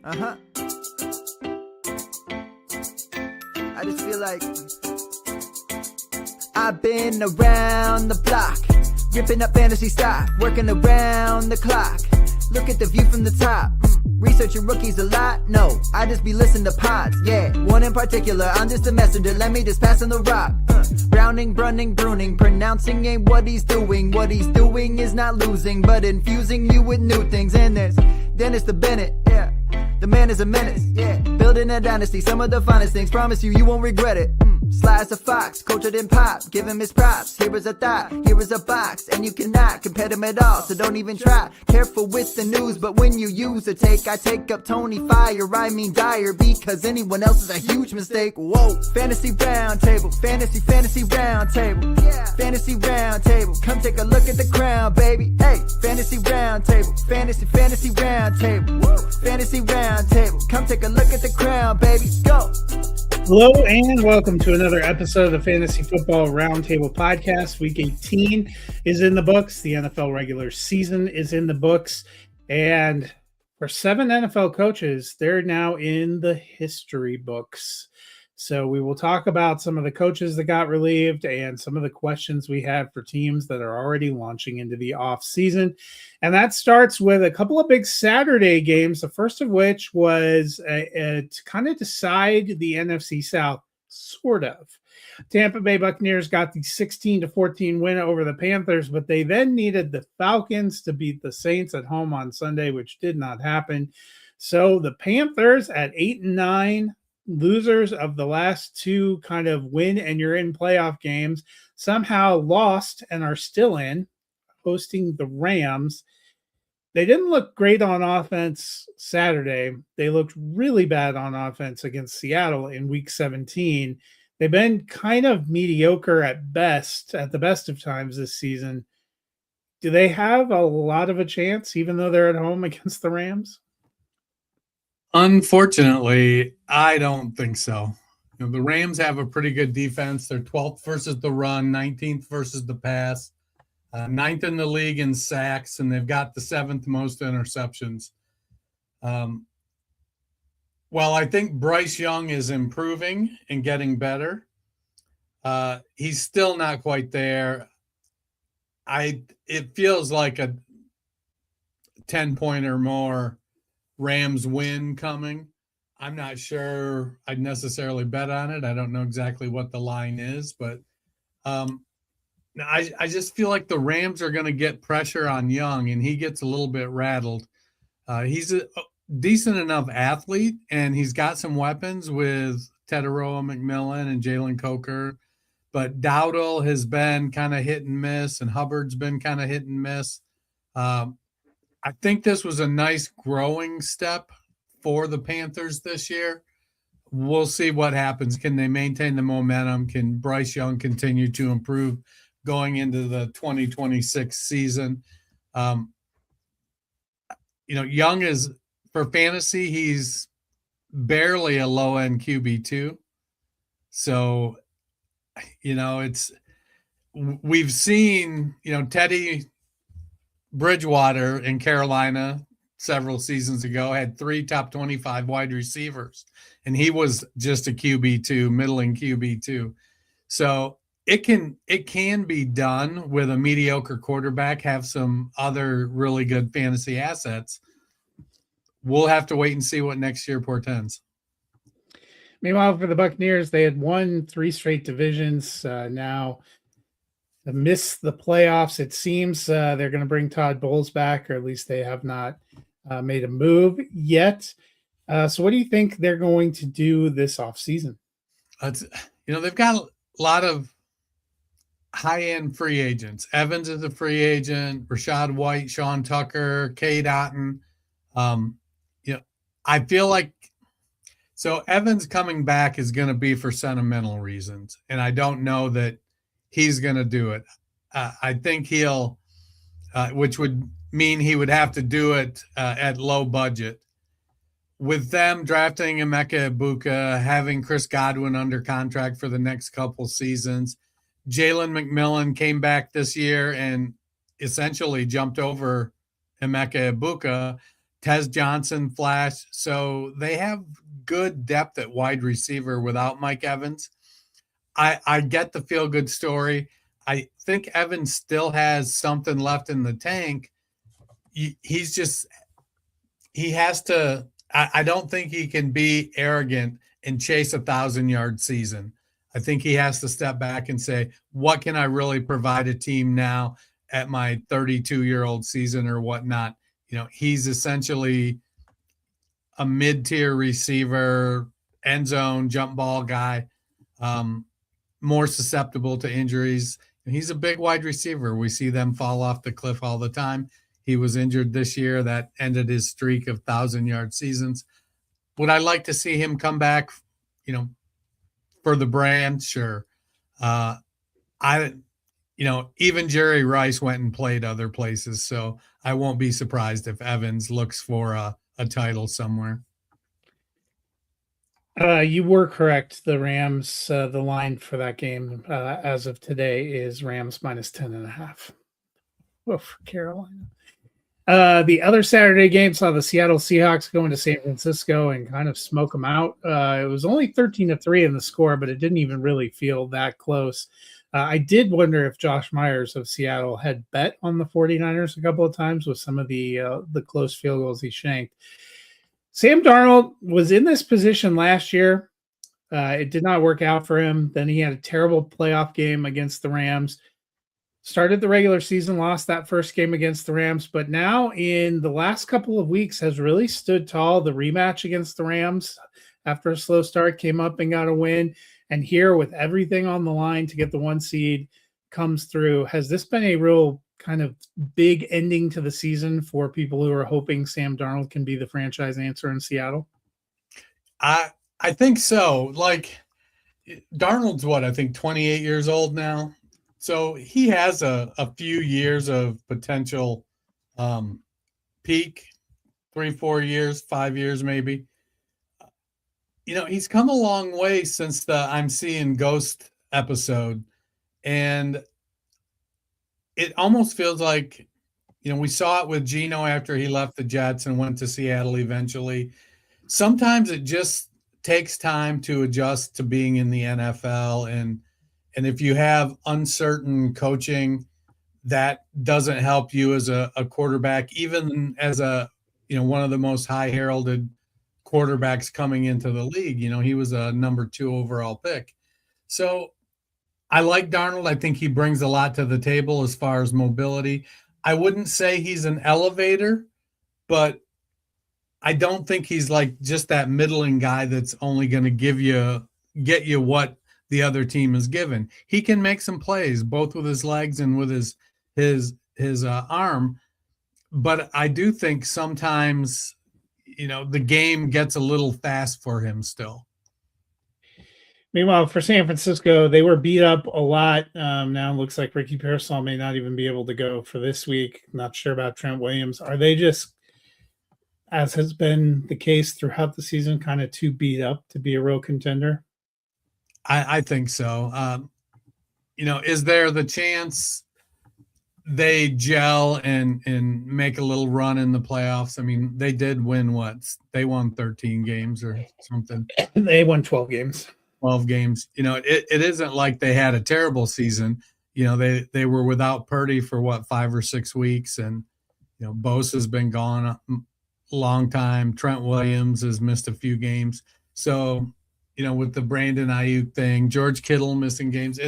Uh-huh. I just feel like I've been around the block, ripping up fantasy stock, working around the clock. Look at the view from the top. Researching rookies a lot? No, I just be listening to pods. Yeah, one in particular, I'm just a messenger. Let me just pass on the rock. Browning, brunning, pruning, pronouncing ain't what he's doing. What he's doing is not losing, but infusing you with new things. And there's Dennis the Bennett, yeah. The man is a menace, yeah. Building a dynasty, some of the finest things. Promise you, you won't regret it. Sly as a fox, cultured in pop. Give him his props. Here is a thought, here is a box, and you cannot compare them at all. So don't even try. Careful with the news, but when you use a take, I take up Tony Fire. I mean Dyer, because anyone else is a huge mistake. Whoa, fantasy round table, fantasy round table, yeah. Fantasy round table, come take a look at the crown, baby. Hey, fantasy round table, fantasy round table, woo. Fantasy round table, come take a look at the crown, baby. Go. Hello and welcome to another episode of the Fantasy Football Roundtable Podcast. Week 18 is in the books. The NFL regular season is in the books. And for 7 NFL coaches, they're now in the history books. So we will talk about some of the coaches that got relieved and some of the questions we have for teams that are already launching into the off season. And that starts with a couple of big Saturday games, the first of which was to kind of decide the NFC South, sort of. Tampa Bay Buccaneers got the 16-14 win over the Panthers, but they then needed the Falcons to beat the Saints at home on Sunday, which did not happen. So the Panthers at 8-9, losers of the last 2 kind of win and you're in playoff games, somehow lost and are still in, hosting the Rams. They didn't look great on offense Saturday. They looked really bad on offense against Seattle in week 17. They've been kind of mediocre at best, at the best of times this season. Do they have a lot of a chance, even though they're at home against the Rams? Unfortunately, I don't think so. The Rams have a pretty good defense. They're 12th versus the run, 19th versus the pass, 9th in the league in sacks, and they've got the 7th most interceptions. While I think Bryce Young is improving and getting better, he's still not quite there. It feels like a 10-point or more Rams win coming. I'm not sure I'd necessarily bet on it. I don't know exactly what the line is, but I just feel like the Rams are going to get pressure on Young, and he gets a little bit rattled. He's a decent enough athlete, and he's got some weapons with Tedoroa McMillan and Jalen Coker, but Dowdle has been kind of hit and miss, and Hubbard's been kind of hit and miss. I think this was a nice growing step for the Panthers this year. We'll see what happens. Can they maintain the momentum? Can Bryce Young continue to improve going into the 2026 season? Young is, for fantasy, he's barely a low-end QB2. So, we've seen, Teddy Bridgewater in Carolina several seasons ago had 3 top 25 wide receivers, and he was just a QB2, middling QB2. So it can be done with a mediocre quarterback, have some other really good fantasy assets. We'll have to wait and see what next year portends. Meanwhile, for the Buccaneers, they had won 3 straight divisions. Now miss the playoffs. It seems they're going to bring Todd Bowles back, or at least they have not made a move yet. So what do you think they're going to do this offseason? They've got a lot of high-end free agents. Evans is a free agent, Rashad White, Sean Tucker, Cade Otton. I feel like Evans coming back is going to be for sentimental reasons, and I don't know that he's going to do it. I think he'll, which would mean he would have to do it at low budget. With them drafting Emeka Egbuka, having Chris Godwin under contract for the next couple seasons, Jalen McMillan came back this year and essentially jumped over Emeka Egbuka. Tez Johnson flash. So they have good depth at wide receiver without Mike Evans. I get the feel good story. I think Evans still has something left in the tank. He has to, I don't think he can be arrogant and chase 1,000-yard season. I think he has to step back and say, what can I really provide a team now at my 32-year-old season or whatnot? He's essentially a mid-tier receiver, end zone, jump ball guy, more susceptible to injuries. And he's a big wide receiver. We see them fall off the cliff all the time. He was injured this year. That ended his streak of 1,000-yard seasons. Would I like to see him come back, for the brand? Sure. Even Jerry Rice went and played other places, so I won't be surprised if Evans looks for a title somewhere. You were correct. The Rams, the line for that game as of today is Rams minus 10.5. Oh, for Carolina. The other Saturday game saw the Seattle Seahawks go into San Francisco and kind of smoke them out. It was only 13-3 in the score, but it didn't even really feel that close. I did wonder if Josh Myers of Seattle had bet on the 49ers a couple of times with some of the close field goals he shanked. Sam Darnold was in this position last year. It did not work out for him. Then he had a terrible playoff game against the Rams. Started the regular season, lost that first game against the Rams, but now in the last couple of weeks has really stood tall. The rematch against the Rams after a slow start came up and got a win. And here with everything on the line to get the 1 seed comes through. Has this been a real kind of big ending to the season for people who are hoping Sam Darnold can be the franchise answer in Seattle? I think so. Like, Darnold's I think 28 years old now. So he has a few years of potential peak, 3-4 years, 5 years maybe. He's come a long way since the I'm Seeing Ghost episode. And it almost feels like, we saw it with Geno after he left the Jets and went to Seattle eventually. Sometimes it just takes time to adjust to being in the NFL. And if you have uncertain coaching, that doesn't help you as a quarterback, even as one of the most high heralded quarterbacks coming into the league. He was a number 2 overall pick. So I like Darnold. I think he brings a lot to the table as far as mobility. I wouldn't say he's an elevator, but I don't think he's like just that middling guy that's only going to get you what the other team is given. He can make some plays, both with his legs and with his arm. But I do think sometimes, the game gets a little fast for him still. Meanwhile, for San Francisco, they were beat up a lot. Now it looks like Ricky Pearsall may not even be able to go for this week. Not sure about Trent Williams. Are they just, as has been the case throughout the season, kind of too beat up to be a real contender? I think so. Is there the chance they gel and make a little run in the playoffs? I mean, they did win they won 13 games or something. They won 12 games. 12 games. It isn't like they had a terrible season. They were without Purdy for 5 or 6 weeks, and Bosa has been gone a long time. Trent Williams has missed a few games. So, with the Brandon Ayuk thing, George Kittle missing games,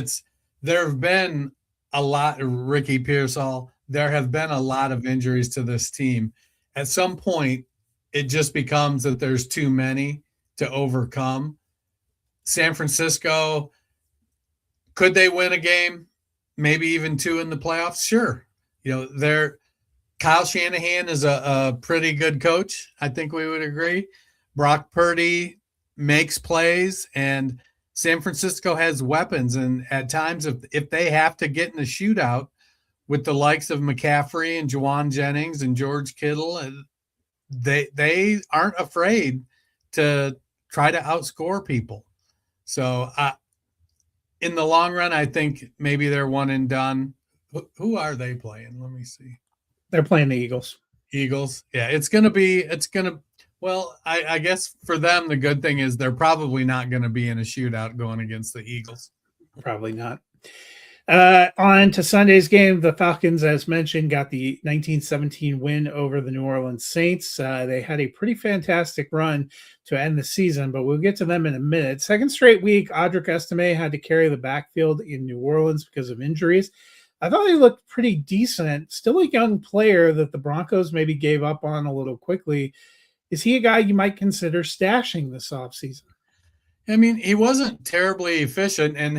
there have been a lot, Ricky Pearsall, there have been a lot of injuries to this team. At some point, it just becomes that there's too many to overcome. San Francisco, could they win a game? Maybe even 2 in the playoffs? Sure. Kyle Shanahan is a pretty good coach. I think we would agree. Brock Purdy makes plays, and San Francisco has weapons. And at times, if they have to get in a shootout with the likes of McCaffrey and Juwan Jennings and George Kittle, they aren't afraid to try to outscore people. So in the long run, I think maybe they're one and done. Who are they playing? Let me see. They're playing the Eagles. Eagles. Yeah, well, I guess for them, the good thing is they're probably not going to be in a shootout going against the Eagles. Probably not. On to Sunday's game. The Falcons, as mentioned, got the 1917 win over the New Orleans Saints. They had a pretty fantastic run to end the season, but we'll get to them in a minute. Second straight week, Audric Estime had to carry the backfield in New Orleans because of injuries. I thought he looked pretty decent. Still a young player that the Broncos maybe gave up on a little quickly. Is he a guy you might consider stashing this offseason? I mean, he wasn't terribly efficient and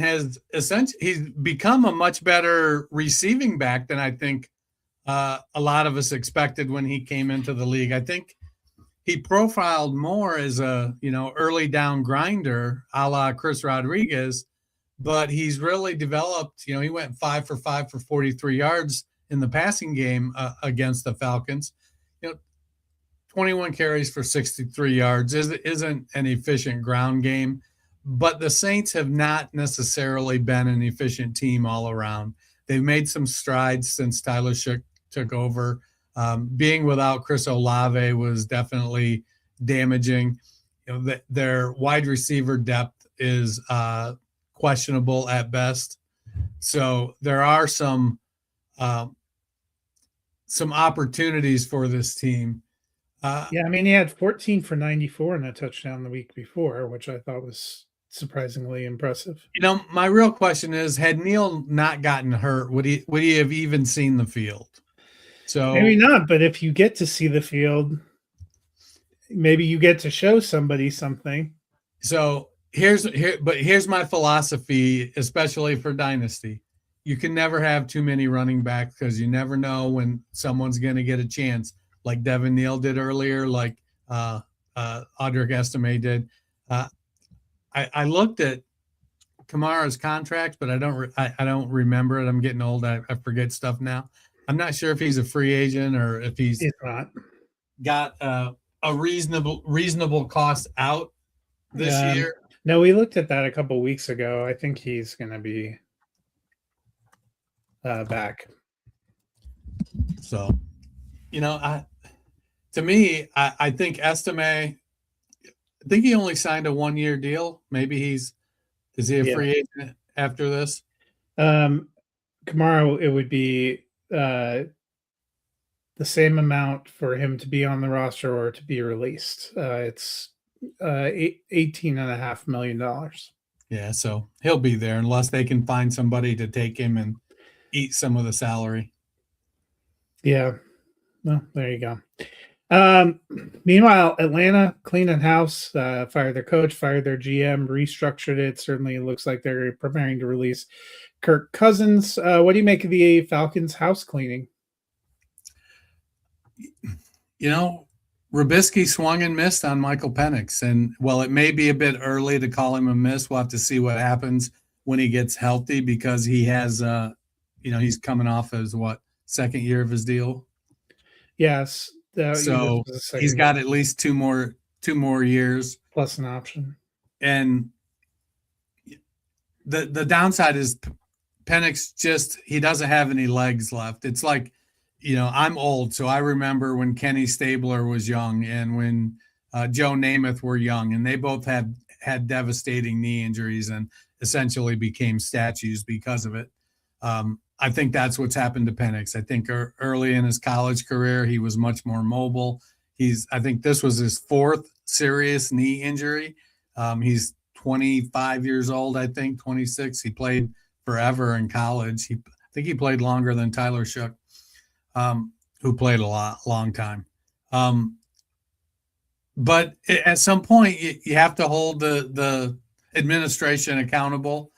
he's become a much better receiving back than I think a lot of us expected when he came into the league. I think he profiled more as a, early down grinder a la Chris Rodriguez, but he's really developed. He went 5 for 5 for 43 yards in the passing game against the Falcons. 21 carries for 63 yards isn't an efficient ground game, but the Saints have not necessarily been an efficient team all around. They've made some strides since Tyler Shook took over. Being without Chris Olave was definitely damaging. Their wide receiver depth is questionable at best. So there are some opportunities for this team. He had 14 for 94 and a touchdown the week before, which I thought was surprisingly impressive. My real question is, had Neal not gotten hurt, would he have even seen the field? So maybe not, but if you get to see the field, maybe you get to show somebody something. So here's my philosophy, especially for Dynasty. You can never have too many running backs because you never know when someone's going to get a chance. Like Devin Neal did earlier, like Audric Estime did. I looked at Kamara's contract, but I don't remember it. I'm getting old. I forget stuff now. I'm not sure if he's a free agent or if he's not got a reasonable cost out this year. No, we looked at that a couple weeks ago. I think he's going to be back. So, to me, I think Estime, I think he only signed a 1-year deal. Maybe is he a free agent after this? Kamara, it would be the same amount for him to be on the roster or to be released. It's $18.5 million. Yeah, so he'll be there unless they can find somebody to take him and eat some of the salary. Yeah. Well, there you go. Meanwhile, Atlanta cleaning house, fired their coach, fired their GM, restructured it. Certainly it looks like they're preparing to release Kirk Cousins. What do you make of the Falcons house cleaning? Trubisky swung and missed on Michael Penix. And while it may be a bit early to call him a miss, we'll have to see what happens when he gets healthy because he has, he's coming off his second year of his deal. Yes. So he's got at least two more years plus an option. And the downside is Penix he doesn't have any legs left. It's like, I'm old, so I remember when Kenny Stabler was young and when Joe Namath were young, and they both had devastating knee injuries and essentially became statues because of it. I think that's what's happened to Penix. I think early in his college career, he was much more mobile. I think this was his fourth serious knee injury. He's 25 years old, I think, 26. He played forever in college. I think he played longer than Tyler Shook, who played a long time. But at some point, you have to hold the administration accountable.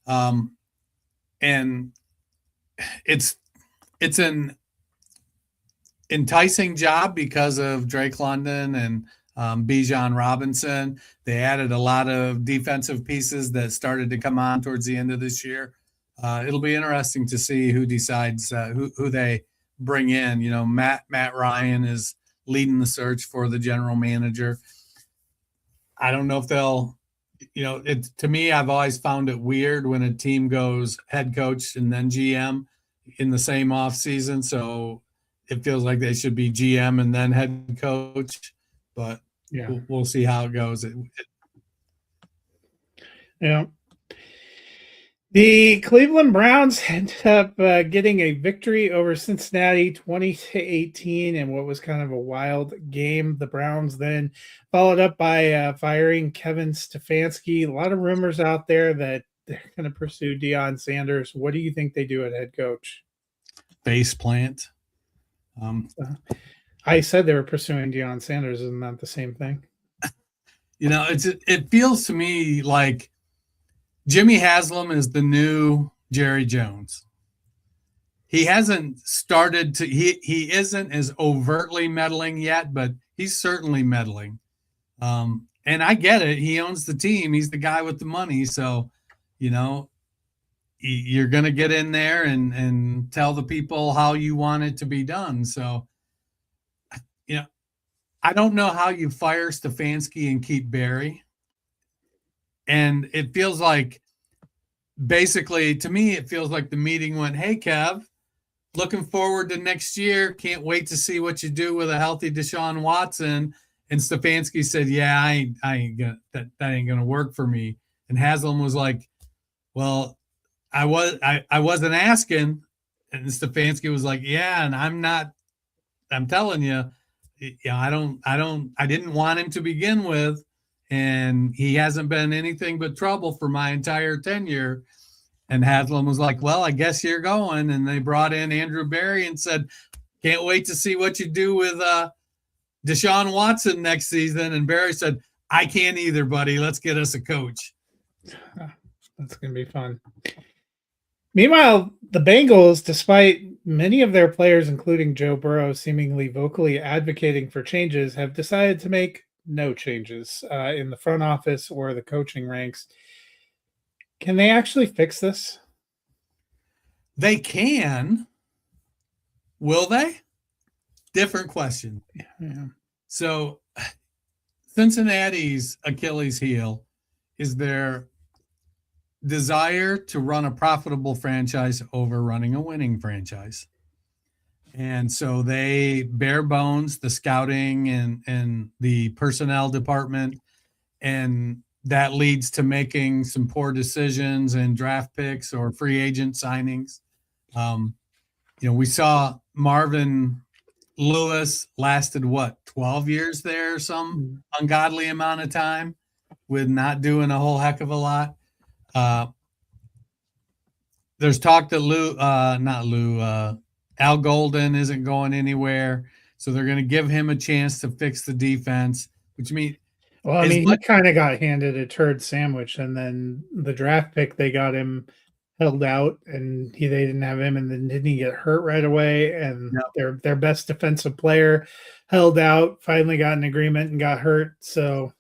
And it's an enticing job because of Drake London and Bijan Robinson. They added a lot of defensive pieces that started to come on towards the end of this year. It'll be interesting to see who decides who they bring in. Matt Ryan is leading the search for the general manager. I don't know if they'll. To me, I've always found it weird when a team goes head coach and then GM in the same offseason. So it feels like they should be GM and then head coach, but Yeah. we'll see how it goes. Yeah. The Cleveland Browns ended up getting a victory over Cincinnati 20-18 in what was kind of a wild game. The Browns then followed up by firing Kevin Stefanski. A lot of rumors out there that they're going to pursue Deion Sanders. What do you think they do at head coach? Face plant. I said they were pursuing Deion Sanders. Isn't that the same thing? It feels to me like Jimmy Haslam is the new Jerry Jones. He hasn't started to, he isn't as overtly meddling yet, but he's certainly meddling. And I get it. He owns the team. He's the guy with the money. So, you're going to get in there and tell the people how you want it to be done. So, I don't know how you fire Stefanski and keep Barry. And it feels like, basically, to me, it feels like the meeting went, hey, Kev, looking forward to next year. Can't wait to see what you do with a healthy Deshaun Watson. And Stefanski said, yeah, I ain't gonna, that ain't going to work for me. And Haslam was like, well, I wasn't asking. And Stefanski was like, yeah, and I'm telling you, I didn't want him to begin with. And he hasn't been anything but trouble for my entire tenure. And Haslam was like, well, I guess you're going. And they brought in Andrew Berry and said, can't wait to see what you do with Deshaun Watson next season. And Berry said, I can't either, buddy. Let's get us a coach. That's going to be fun. Meanwhile, the Bengals, despite many of their players, including Joe Burrow, seemingly vocally advocating for changes, have decided to make no changes in the front office or the coaching ranks. Can they actually fix this? They can. Will they? Different question. Yeah. So Cincinnati's Achilles heel is their desire to run a profitable franchise over running a winning franchise. And so they bare bones the scouting and the personnel department, and that leads to making some poor decisions and draft picks or free agent signings. We saw Marvin Lewis lasted 12 years there, some ungodly amount of time with not doing a whole heck of a lot. There's talk that Al Golden isn't going anywhere. So they're going to give him a chance to fix the defense, which means, well, he kind of got handed a turd sandwich, and then the draft pick they got him held out, and they didn't have him, and then didn't he get hurt right away? And their best defensive player held out, finally got an agreement and got hurt. So,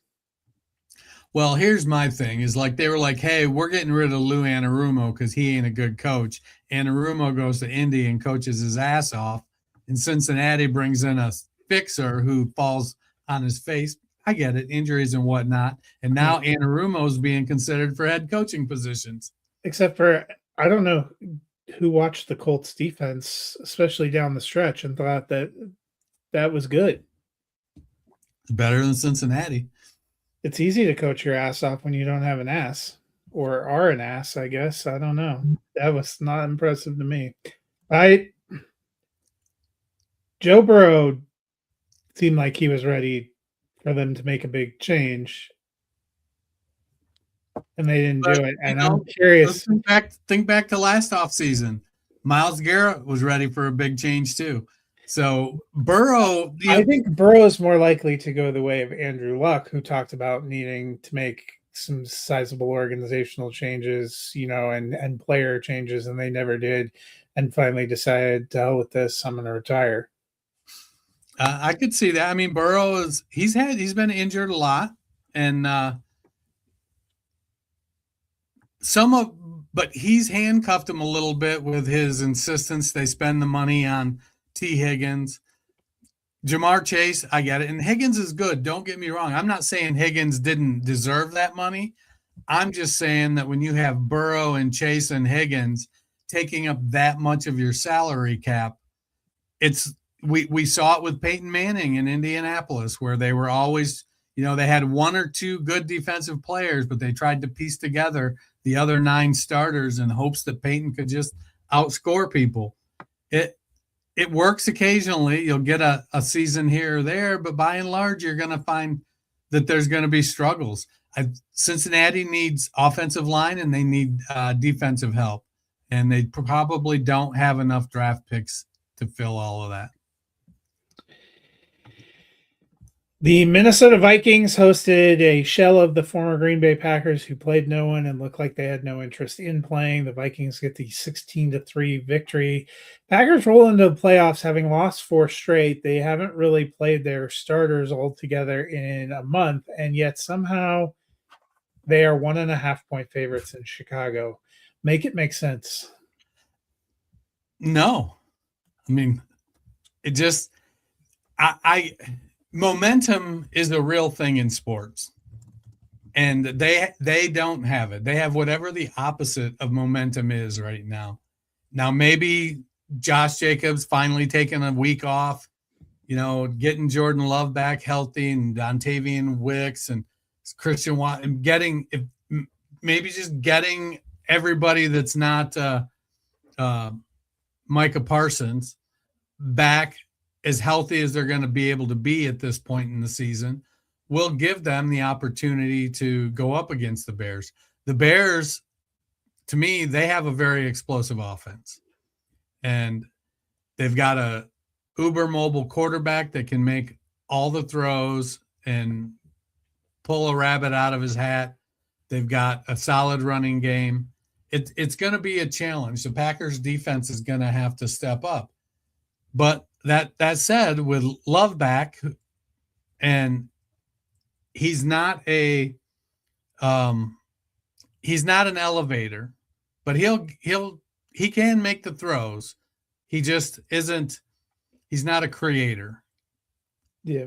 well, here's my thing: is like they were like, "Hey, we're getting rid of Lou Anarumo because he ain't a good coach." Anarumo goes to Indy and coaches his ass off, and Cincinnati brings in a fixer who falls on his face. I get it, injuries and whatnot. And now Anarumo's being considered for head coaching positions. Except for, I don't know who watched the Colts defense, especially down the stretch, and thought that was good. Better than Cincinnati. It's easy to coach your ass off when you don't have an ass, or are an ass, I guess. I don't know. That was not impressive to me. Joe Burrow seemed like he was ready for them to make a big change, and they didn't do it. And I'm curious. Think back to last offseason. Myles Garrett was ready for a big change too. So Burrow, I think Burrow is more likely to go the way of Andrew Luck, who talked about needing to make some sizable organizational changes, and player changes, and they never did, and finally decided, to hell with this, I'm going to retire. I could see that. I mean, Burrow he's been injured a lot, and but he's handcuffed him a little bit with his insistence they spend the money on T. Higgins. Jamar Chase, I get it. And Higgins is good. Don't get me wrong. I'm not saying Higgins didn't deserve that money. I'm just saying that when you have Burrow and Chase and Higgins taking up that much of your salary cap, it's we saw it with Peyton Manning in Indianapolis, where they were always, they had one or two good defensive players, but they tried to piece together the other 9 starters in hopes that Peyton could just outscore people. It works occasionally. You'll get a season here or there, but by and large, you're going to find that there's going to be struggles. Cincinnati needs offensive line and they need defensive help, and they probably don't have enough draft picks to fill all of that. The Minnesota Vikings hosted a shell of the former Green Bay Packers who played no one and looked like they had no interest in playing. The Vikings get the 16-3 victory. Packers roll into the playoffs having lost 4 straight. They haven't really played their starters all together in a month, and yet somehow they are 1.5-point favorites in Chicago. Make it make sense. No. I mean, it just momentum is a real thing in sports, and they don't have it. They have whatever the opposite of momentum is right now. Now, maybe Josh Jacobs finally taking a week off, getting Jordan Love back healthy, and Dontavian Wicks and Christian Watt, and maybe just getting everybody that's not Micah Parsons back as healthy as they're going to be able to be at this point in the season will give them the opportunity to go up against the Bears. The Bears, to me, they have a very explosive offense, and they've got a uber mobile quarterback that can make all the throws and pull a rabbit out of his hat. They've got a solid running game. It's going to be a challenge. The Packers defense is going to have to step up. But that said, with Love back, and he's not an elevator, but he can make the throws. He just isn't. He's not a creator. Yeah.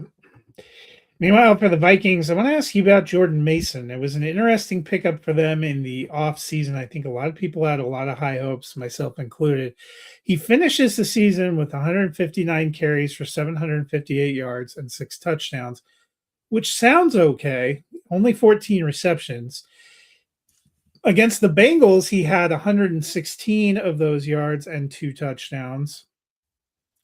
Meanwhile, for the Vikings, I want to ask you about Jordan Mason. It was an interesting pickup for them in the offseason. I think a lot of people had a lot of high hopes, myself included. He finishes the season with 159 carries for 758 yards and 6 touchdowns, which sounds okay. Only 14 receptions. Against the Bengals, he had 116 of those yards and 2 touchdowns.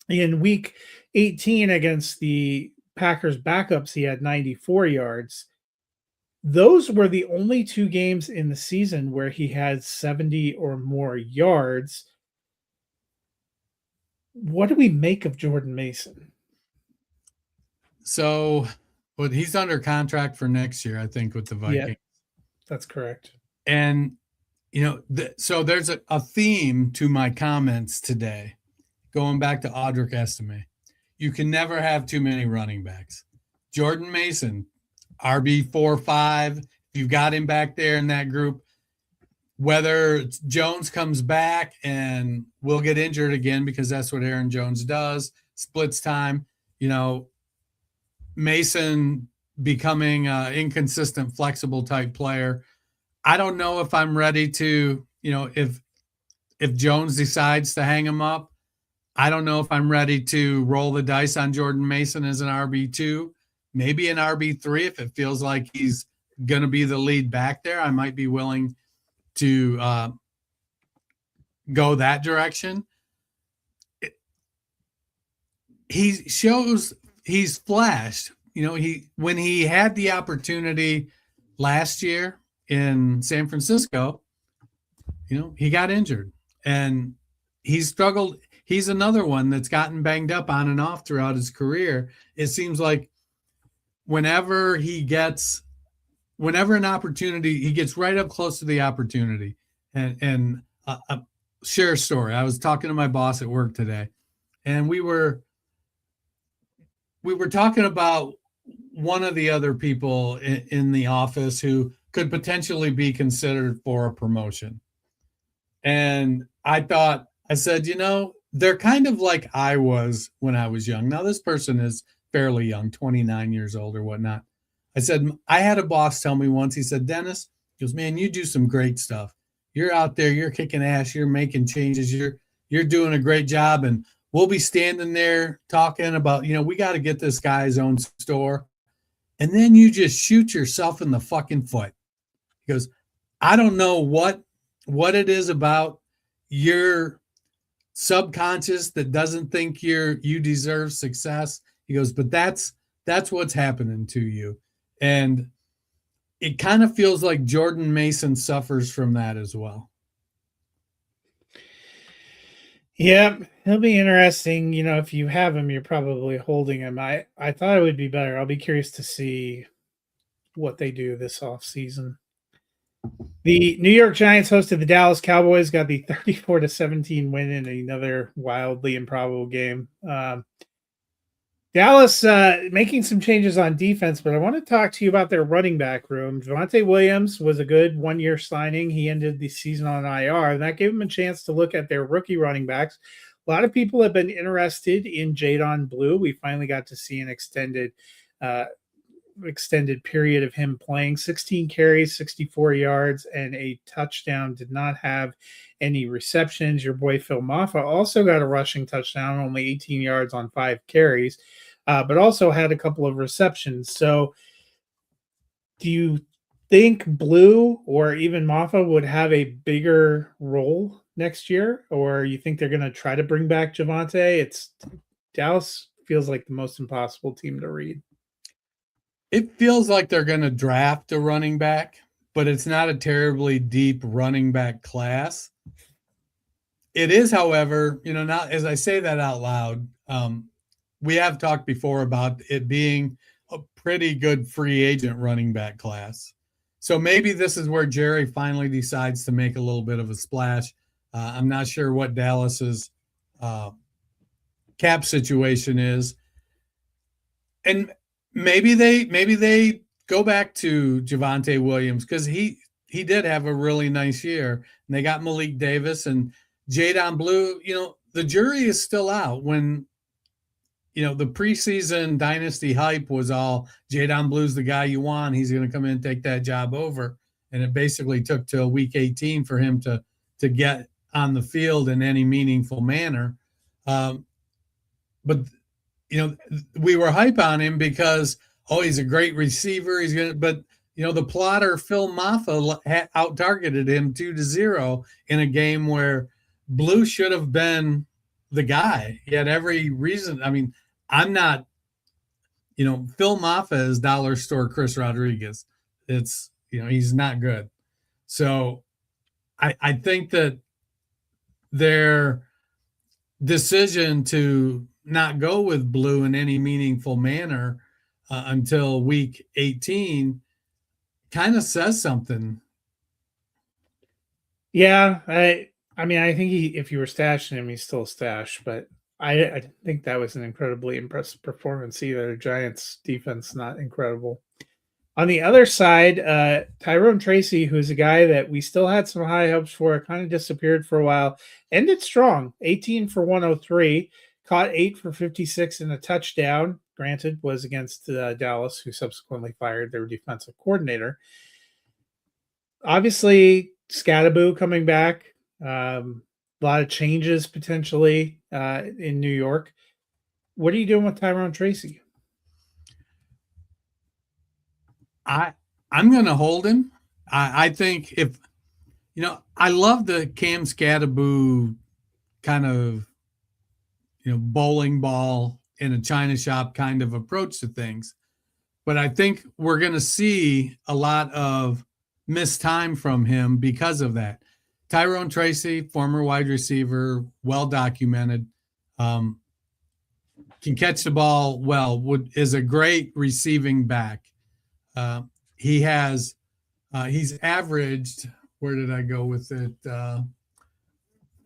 In week 18 against the Packers backups, he had 94 yards. Those were the only 2 games in the season where he had 70 or more yards. What do we make of Jordan Mason? So, he's under contract for next year, I think, with the Vikings. Yeah, that's correct. And, so there's a theme to my comments today, going back to Audric Estime. You can never have too many running backs. Jordan Mason, RB4-5, if you've got him back there in that group, whether Jones comes back and will get injured again because that's what Aaron Jones does, splits time, Mason becoming an inconsistent, flexible type player. I don't know if I'm ready to, if Jones decides to hang him up, I don't know if I'm ready to roll the dice on Jordan Mason as an RB2, maybe an RB3. If it feels like he's going to be the lead back there, I might be willing to go that direction. He shows he's flashed. When he had the opportunity last year in San Francisco, he got injured and he struggled. He's another one that's gotten banged up on and off throughout his career. It seems like whenever an opportunity, he gets right up close to the opportunity. And share a story. I was talking to my boss at work today, and we were talking about one of the other people in the office who could potentially be considered for a promotion. And I said, they're kind of like I was when I was young. Now, this person is fairly young, 29 years old or whatnot. I said, I had a boss tell me once, he said, Dennis, he goes, man, you do some great stuff. You're out there, you're kicking ass, you're making changes, you're doing a great job. And we'll be standing there talking about, we got to get this guy his own store. And then you just shoot yourself in the fucking foot. He goes, I don't know what it is about your subconscious that doesn't think you deserve success. He goes, but that's what's happening to you. And it kind of feels like Jordan Mason suffers from that as well. Yeah, he'll be interesting. If you have him, you're probably holding him. I thought it would be better. I'll be curious to see what they do this offseason. The New York Giants hosted the Dallas Cowboys, got the 34-17 win in another wildly improbable game. Dallas making some changes on defense, but I want to talk to you about their running back room. Javonte Williams was a good one-year signing. He ended the season on IR, and that gave him a chance to look at their rookie running backs. A lot of people have been interested in Jadon Blue. We finally got to see an extended period of him playing. 16 carries, 64 yards, and a touchdown. Did not have any receptions. Your boy Phil Maffa also got a rushing touchdown, only 18 yards on 5 carries, but also had a couple of receptions. So do you think Blue or even Maffa would have a bigger role next year? Or you think they're going to try to bring back Javonte? Dallas feels like the most impossible team to read. It feels like they're going to draft a running back, but it's not a terribly deep running back class. It is, however, now as I say that out loud, we have talked before about it being a pretty good free agent running back class. So maybe this is where Jerry finally decides to make a little bit of a splash. I'm not sure what Dallas's cap situation is. And maybe they go back to Javonte Williams because he did have a really nice year. And they got Malik Davis and Jadon Blue. The jury is still out when, the preseason dynasty hype was all Jadon Blue's the guy you want. He's going to come in and take that job over. And it basically took till week 18 for him to get on the field in any meaningful manner. But we were hype on him because, he's a great receiver. But the plotter Phil Maffa out-targeted him 2-0 in a game where Blue should have been the guy. He had every reason. I mean, I'm not, Phil Maffa is dollar store Chris Rodriguez. It's, he's not good. So I think that their decision to not go with Blue in any meaningful manner until week 18 kind of says something. Yeah, I mean, I think if you were stashing him, he's still a stash, but I think that was an incredibly impressive performance. Either Giants defense, not incredible. On the other side, Tyrone Tracy, who's a guy that we still had some high hopes for, kind of disappeared for a while, ended strong, 18 for 103, caught 8 for 56 and a touchdown. Granted, was against Dallas, who subsequently fired their defensive coordinator. Obviously, Scattaboo coming back. A lot of changes potentially in New York. What are you doing with Tyrone Tracy? I'm going to hold him. I think I love the Cam Scattaboo kind of, bowling ball in a china shop kind of approach to things. But I think we're going to see a lot of missed time from him because of that. Tyrone Tracy, former wide receiver, well documented, can catch the ball well, is a great receiving back. He's averaged, where did I go with it?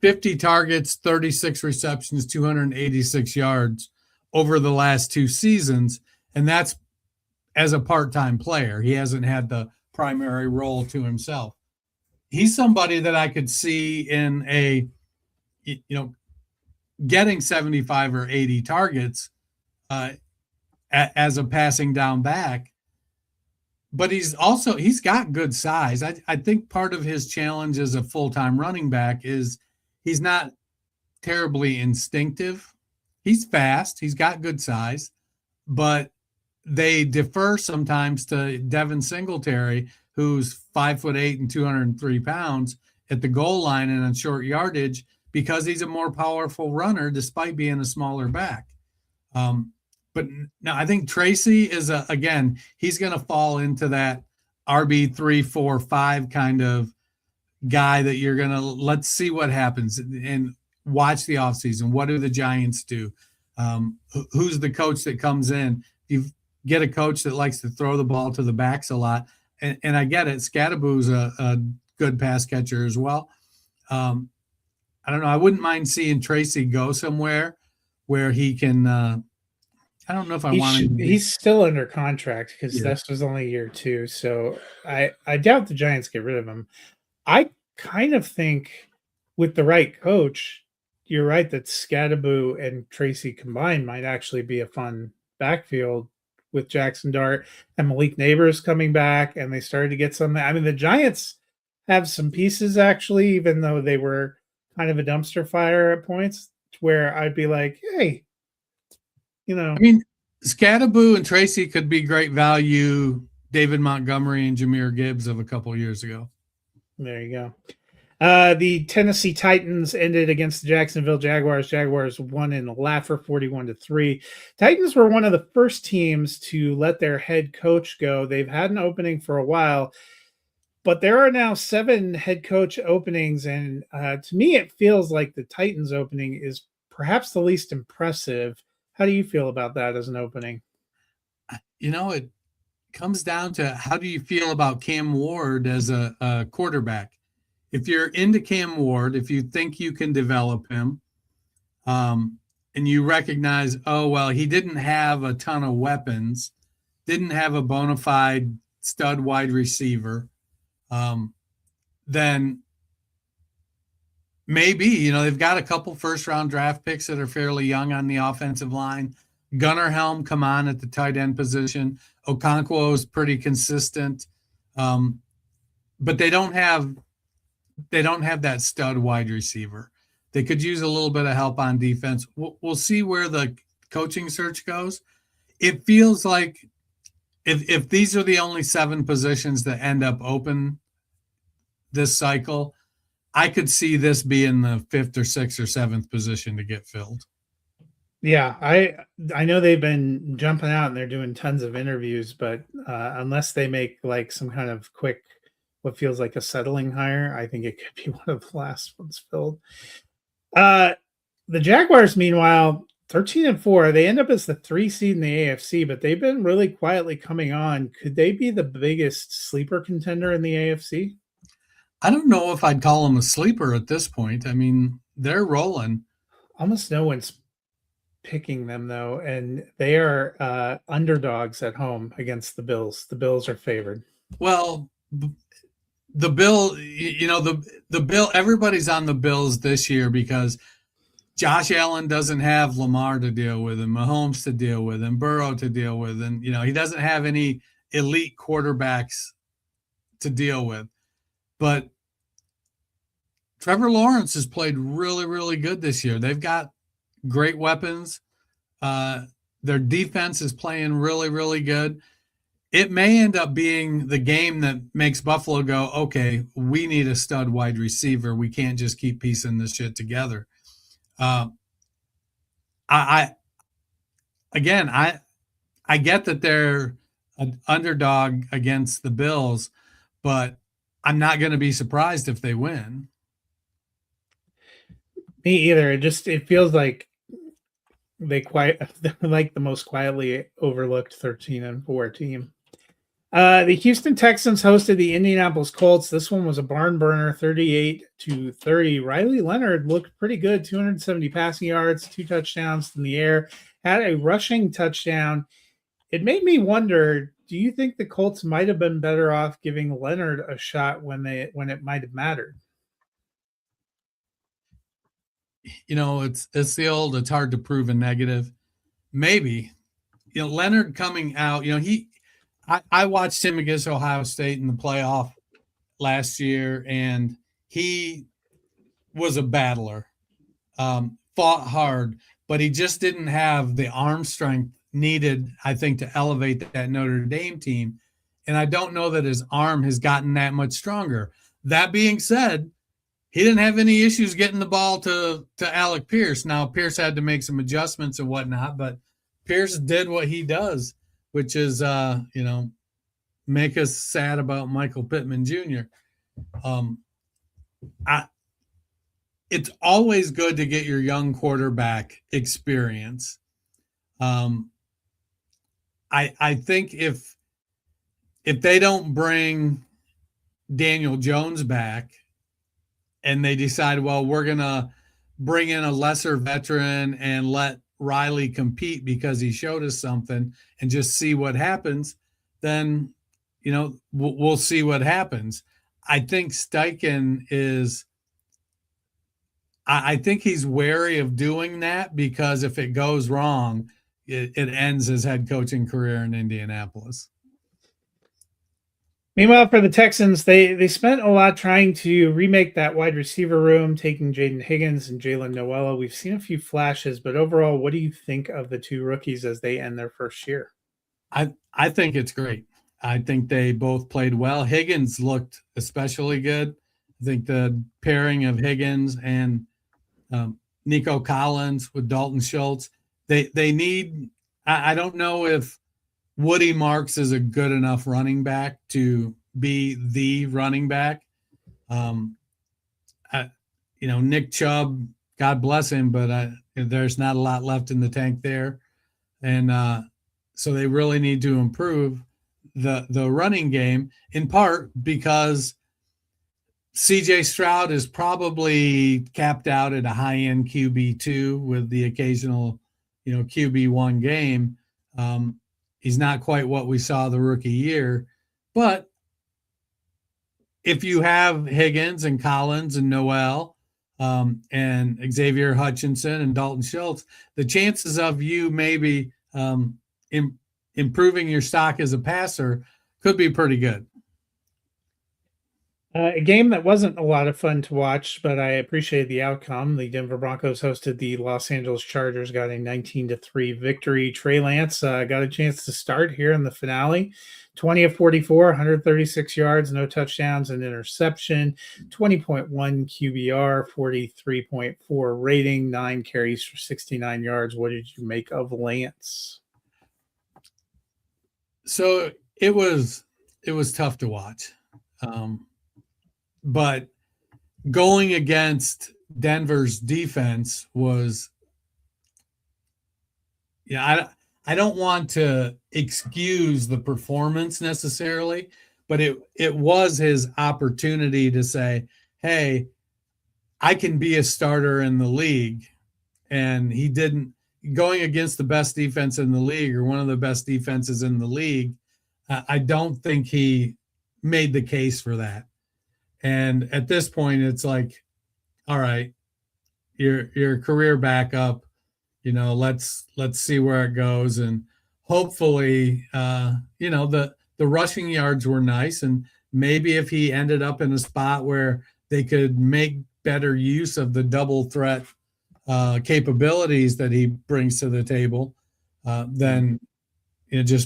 50 targets, 36 receptions, 286 yards over the last 2 seasons. And that's as a part-time player. He hasn't had the primary role to himself. He's somebody that I could see in getting 75 or 80 targets as a passing down back. But he's got good size. I think part of his challenge as a full-time running back is he's not terribly instinctive He's fast. He's got good size, but they defer sometimes to Devin Singletary, who's 5'8" and 203 pounds at the goal line and on short yardage because he's a more powerful runner despite being a smaller back. But now I think Tracy is again, he's going to fall into that RB 3, 4, 5 kind of guy that you're going to let's see what happens and watch the offseason. What do the Giants do? Who's the coach that comes in? You get a coach that likes to throw the ball to the backs a lot. And I get it. Scadaboo's a good pass catcher as well. I don't know. I wouldn't mind seeing Tracy go somewhere where he can. I don't know if I want him. He's still under contract because this was only year 2. So I doubt the Giants get rid of him. I kind of think with the right coach, you're right that Scadaboo and Tracy combined might actually be a fun backfield with Jackson Dart and Malik Neighbors coming back, and they started to get something. I mean, the Giants have some pieces actually, even though they were kind of a dumpster fire at points, where I'd be like, hey, you know. I mean, Scadaboo and Tracy could be great value. David Montgomery and Jahmyr Gibbs of a couple years ago. There you go. The Tennessee Titans ended against the Jacksonville Jaguars. Jaguars won in Laffer 41-3. Titans were one of the first teams to let their head coach go. They've had an opening for a while, but there are now 7 head coach openings. And to me, it feels like the Titans opening is perhaps the least impressive. How do you feel about that as an opening? You know, it comes down to how do you feel about Cam Ward as a quarterback? If you're into Cam Ward, if you think you can develop him, and you recognize, oh, well, he didn't have a ton of weapons, didn't have a bona fide stud wide receiver, then maybe, you know, they've got a couple first-round draft picks that are fairly young on the offensive line. Gunnar Helm come on at the tight end position. Okonkwo is pretty consistent, but they don't have that stud wide receiver. They could use a little bit of help on defense. We'll see where the coaching search goes. It feels like if these are the only 7 positions that end up open this cycle, I could see this being the 5th or 6th or 7th position to get filled. Yeah, I know they've been jumping out and they're doing tons of interviews, but unless they make like some kind of quick, what feels like a settling hire, I think it could be one of the last ones filled. The Jaguars, meanwhile, 13-4, they end up as the 3 seed in the AFC, but they've been really quietly coming on. Could they be the biggest sleeper contender in the AFC? I don't know if I'd call them a sleeper at this point. I mean, they're rolling. Almost no one's picking them, though, and they are underdogs at home against the Bills. The Bills are favored. Well, the Bill, you know, the Bill, everybody's on the Bills this year because Josh Allen doesn't have Lamar to deal with and Mahomes to deal with and Burrow to deal with. And, you know, he doesn't have any elite quarterbacks to deal with. But Trevor Lawrence has played really, really good this year. They've got great weapons. Their defense is playing really, really good. It may end up being the game that makes Buffalo go, okay, we need a stud wide receiver. We can't just keep piecing this shit together. I get that they're an underdog against the Bills, but I'm not going to be surprised if they win. Me either. It feels like they're like the most quietly overlooked 13-4 team. The Houston Texans hosted the Indianapolis Colts. This one was a barn burner, 38-30. Riley Leonard looked pretty good, 270 passing yards, 2 touchdowns in the air, had a rushing touchdown. It made me wonder, do you think the Colts might have been better off giving Leonard a shot when it might have mattered? You know, it's it's hard to prove a negative. Maybe, you know, Leonard coming out, you know, I watched him against Ohio State in the playoff last year, and he was a battler, fought hard, but he just didn't have the arm strength needed, I think, to elevate that Notre Dame team. And I don't know that his arm has gotten that much stronger. That being said, he didn't have any issues getting the ball to Alec Pierce. Now, Pierce had to make some adjustments and whatnot, but Pierce did what he does, which is, make us sad about Michael Pittman Jr. It's always good to get your young quarterback experience. I think if they don't bring Daniel Jones back and they decide, well, we're going to bring in a lesser veteran and let Riley compete because he showed us something and just see what happens, then, we'll see what happens. I think Steichen is, I think he's wary of doing that because if it goes wrong, it ends his head coaching career in Indianapolis. Meanwhile, for the Texans, they spent a lot trying to remake that wide receiver room, taking Jaden Higgins and Jalen Noella. We've seen a few flashes, but overall, what do you think of the two rookies as they end their first year? I think it's great. I think they both played well. Higgins looked especially good. I think the pairing of Higgins and Nico Collins with Dalton Schultz, they need – I don't know if Woody Marks is a good enough running back to be the running back. Nick Chubb, God bless him, but there's not a lot left in the tank there. And so they really need to improve the running game, in part because CJ Stroud is probably capped out at a high-end QB2 with the occasional, QB1 game. He's not quite what we saw the rookie year, but if you have Higgins and Collins and Noel and Xavier Hutchinson and Dalton Schultz, the chances of you maybe improving your stock as a passer could be pretty good. A game that wasn't a lot of fun to watch, but I appreciated the outcome. The Denver Broncos hosted the Los Angeles Chargers, got a 19-3 victory. Trey Lance got a chance to start here in the finale. 20 of 44, 136 yards, no touchdowns, and interception. 20.1 QBR, 43.4 rating, 9 carries for 69 yards. What did you make of Lance? So it was tough to watch. But going against Denver's defense was, I don't want to excuse the performance necessarily, but it was his opportunity to say, hey, I can be a starter in the league. And he didn't. Going against the best defense in the league or one of the best defenses in the league, I don't think he made the case for that. And at this point, it's like, all right, your career backup, let's see where it goes. And hopefully, the rushing yards were nice. And maybe if he ended up in a spot where they could make better use of the double threat capabilities that he brings to the table, then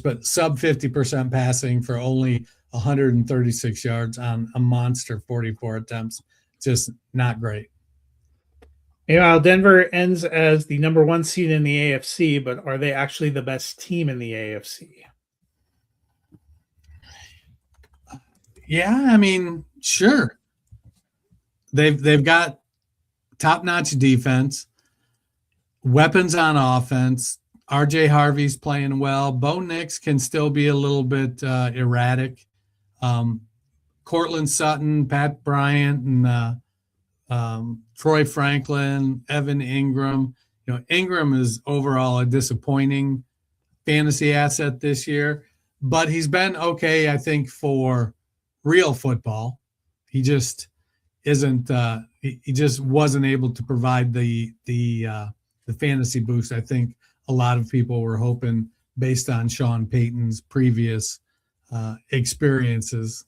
but sub 50% passing for only 136 yards on a monster 44 attempts. Just not great. Meanwhile, Denver ends as the number 1 seed in the AFC, but are they actually the best team in the AFC? Yeah, I mean, sure. They've got top-notch defense, weapons on offense. RJ Harvey's playing well. Bo Nix can still be a little bit erratic. Cortland Sutton, Pat Bryant, and Troy Franklin, Evan Ingram. Ingram is overall a disappointing fantasy asset this year, but he's been okay, I think, for real football. He just isn't. He just wasn't able to provide the fantasy boost I think a lot of people were hoping based on Sean Payton's previous experiences.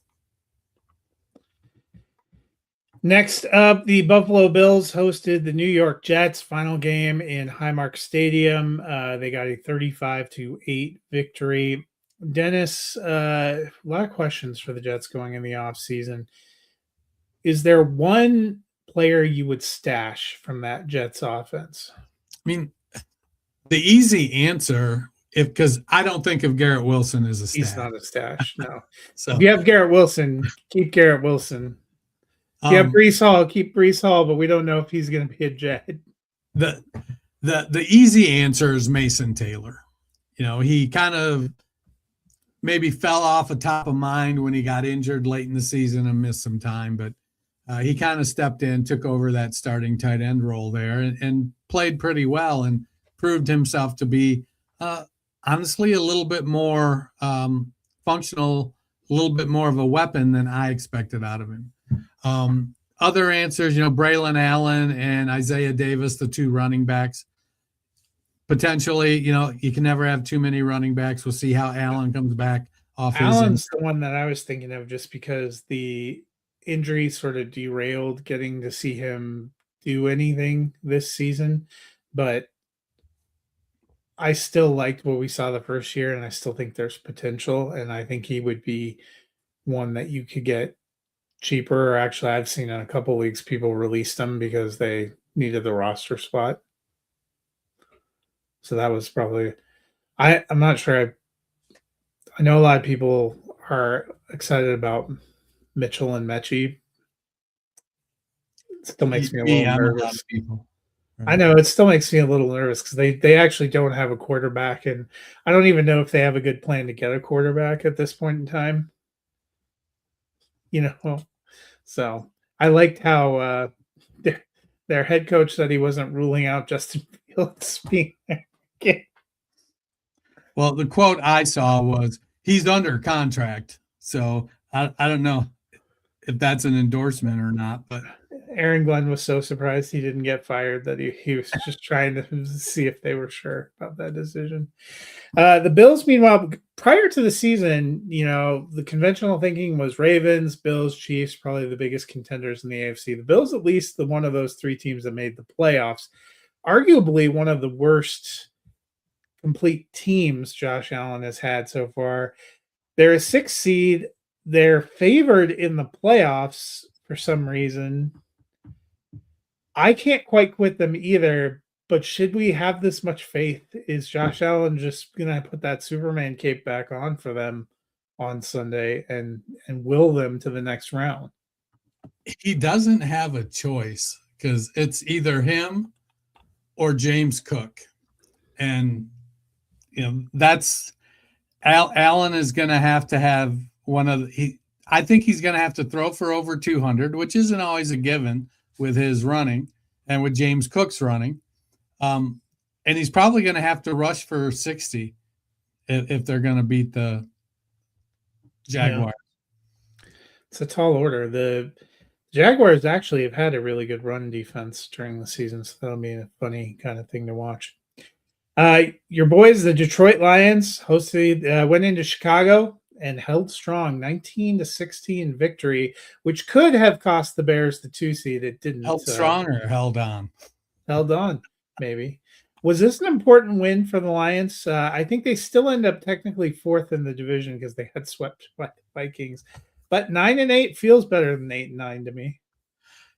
Next up, the Buffalo Bills hosted the New York Jets. Final game in Highmark Stadium. They got a 35-8 victory. Dennis, a lot of questions for the Jets going in the offseason. Is there one player you would stash from that Jets offense? I mean, the easy answer, because I don't think of Garrett Wilson as a stash. He's not a stash, no. So if you have Garrett Wilson, keep Garrett Wilson. If you have Breece Hall, keep Breece Hall, but we don't know if he's going to be a Jet. The easy answer is Mason Taylor. He kind of maybe fell off the top of mind when he got injured late in the season and missed some time, but he kind of stepped in, took over that starting tight end role there, and played pretty well and proved himself to be honestly a little bit more functional, a little bit more of a weapon than I expected out of him. Other answers, Braylon Allen and Isaiah Davis, the two running backs. Potentially, you can never have too many running backs. We'll see how Allen comes back off. Allen's the one that I was thinking of just because the injury sort of derailed getting to see him do anything this season. But I still liked what we saw the first year, and I still think there's potential. And I think he would be one that you could get cheaper. Actually, I've seen in a couple leagues people released them because they needed the roster spot. So that was probably I'm not sure. I know a lot of people are excited about Mitchell and Mechie. It still makes me a little nervous. A lot of people. I know it still makes me a little nervous because they actually don't have a quarterback, and I don't even know if they have a good plan to get a quarterback at this point in time. So I liked how their head coach said he wasn't ruling out Justin Fields being there. Well, the quote I saw was, he's under contract. So I don't know if that's an endorsement or not, but Aaron Glenn was so surprised he didn't get fired that he was just trying to see if they were sure about that decision. The Bills, meanwhile, prior to the season, the conventional thinking was Ravens, Bills, Chiefs, probably the biggest contenders in the AFC. The Bills, at least the one of those three teams that made the playoffs, arguably one of the worst complete teams Josh Allen has had so far. They're a 6th seed. They're favored in the playoffs for some reason. I can't quite quit them either, but should we have this much faith? Is Josh Allen just going to put that Superman cape back on for them on Sunday and will them to the next round? He doesn't have a choice because it's either him or James Cook. And, that's Allen is going to have one of I think he's going to have to throw for over 200, which isn't always a given with his running and with James Cook's running. And he's probably going to have to rush for 60 if they're going to beat the Jaguars. Yeah. It's a tall order. The Jaguars actually have had a really good run defense during the season, so that'll be a funny kind of thing to watch. Your boys, the Detroit Lions, went into Chicago and held strong, 19-16 victory, which could have cost the Bears the 2 seed. It didn't. Held strong or held on? Held on, maybe. Was this an important win for the Lions? I think they still end up technically 4th in the division because they had swept by the Vikings. But 9-8 feels better than 8-9 to me.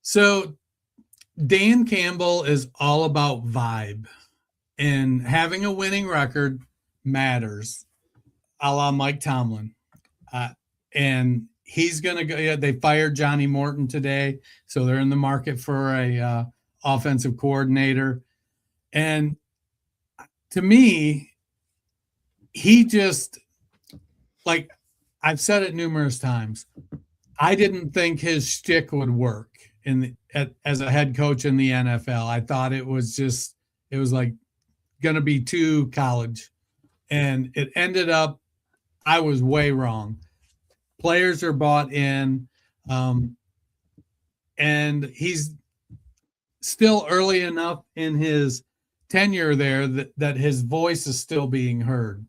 So Dan Campbell is all about vibe, and having a winning record matters, a la Mike Tomlin. And he's going to go. They fired Johnny Morton today, so they're in the market for a offensive coordinator. And to me, he just, like I've said it numerous times, I didn't think his shtick would work as a head coach in the NFL. I thought it was like going to be too college, and it ended up I was way wrong. Players are bought in, and he's still early enough in his tenure there that his voice is still being heard.